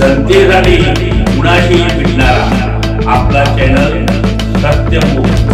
जनतेसाठी कुणाशी भेटणारा आपला चॅनल सत्यमुख।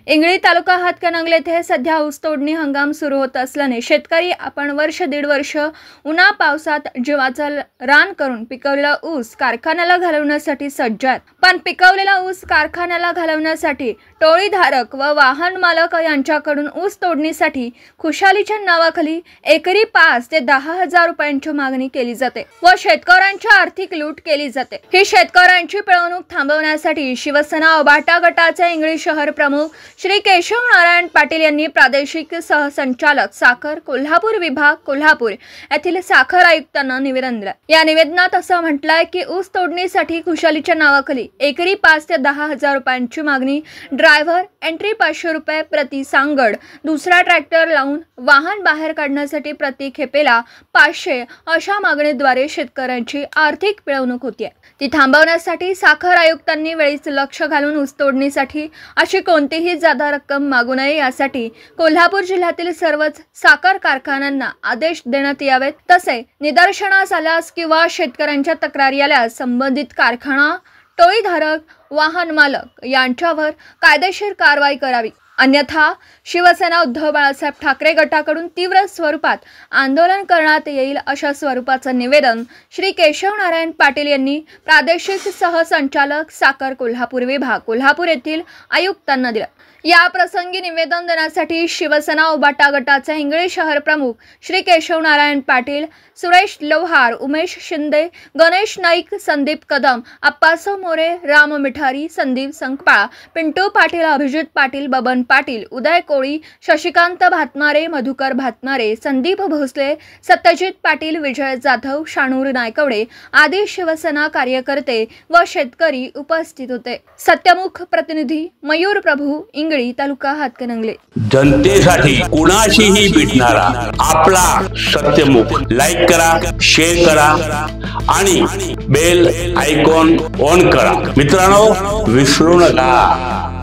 इंगळी तालुका हातकणंगले येथे सध्या ऊस तोडणी हंगाम सुरू होत असल्याने शेतकरी आपण वर्ष दीड वर्ष उन्हा पावसात जीवाचा रान करून पिकवलेला ऊस कारखान्याला घालवण्यासाठी सज्ज आहेत। पण पिकवलेला ऊस कारखान्याला घालवण्यासाठी टोळीधारक व वाहन मालक यांच्याकडून ऊस तोडणीसाठी खुशालीच्या नावाखाली एकरी 5 ते 10,000 रुपयांची मागणी केली जाते व शेतकऱ्यांची आर्थिक लूट केली जाते। ही शेतकऱ्यांची पिळवणूक थांबवण्यासाठी शिवसेना उभाटा गटाचे इंगळी शहर प्रमुख श्री केशव नारायण पाटील यांनी प्रादेशिक सहसंचालक साखर कोल्हापूर विभाग कोल्हापूर येथील साखर आयुक्तांना निवेदन दिले। या निवेदनात असं म्हटलंय की ऊस तोडणीसाठी खुशालीच्या नावाखाली एकरी 5 ते 10,000 रुपयांची मागणी, ड्रायव्हर एंट्री 500 रुपये प्रति सांगड, दुसरा ट्रॅक्टर लावून वाहन बाहेर काढण्यासाठी प्रति खेपेला 500 अशा मागणीद्वारे शेतकऱ्यांची आर्थिक पिळवणूक होती। ती थांबवण्यासाठी साखर आयुक्तांनी वेळीच लक्ष घालून ऊस तोडणीसाठी अशी कोणतीही जादा रक्कम मागू नये यासाठी कोल्हापूर जिल्ह्यातील सर्वच साखर कारखान्यांना आदेश देण्यात यावेत। तसे निदर्शनास आल्यास किंवा शेतकऱ्यांच्या तक्रारी आल्यास संबंधित कारखाना, टोळीधारक, वाहन मालक यांच्यावर कायदेशीर कारवाई करावी, अन्यथा शिवसेना उद्धव बाळासाहेब ठाकरे गटाकडून तीव्र स्वरूपात आंदोलन करण्यात येईल अशा स्वरूपाचं निवेदन श्री केशव नारायण पाटील यांनी प्रादेशिक सहसंचालक साखर कोल्हापूर विभाग कोल्हापूर येथील आयुक्तांना दिलं। या प्रसंगी निवेदन देण्यासाठी शिवसेना उभाटा गटाचे इंगळी शहर प्रमुख श्री केशव नारायण पाटील, सुरेश लोहार, उमेश शिंदे, गणेश नाईक, संदीप कदम, अप्पासाहेब मोरे, राम मिठारी, संदीप संकपाळ, पिंटू पाटील, अभिजित पाटील, बबन पाटील, उदय कोळी, शशिकांत भातमारे, मधुकर भातमारे, संदीप भोसले, सत्यजित पाटील, विजय जाधव, शाणूर नायकवडे आदी शिवसेना कार्यकर्ते व शेतकरी उपस्थित होते। सत्यमुख प्रतिनिधी मयूर प्रभू, इंगळी तालुका हातकणंगले। जनतेसाठी कुणाशीही भेटणारा आपला सत्यमुख। लाईक करा, शेअर करा आणि बेल आयकॉन ऑन करा। मित्रांनो, विसरू नका।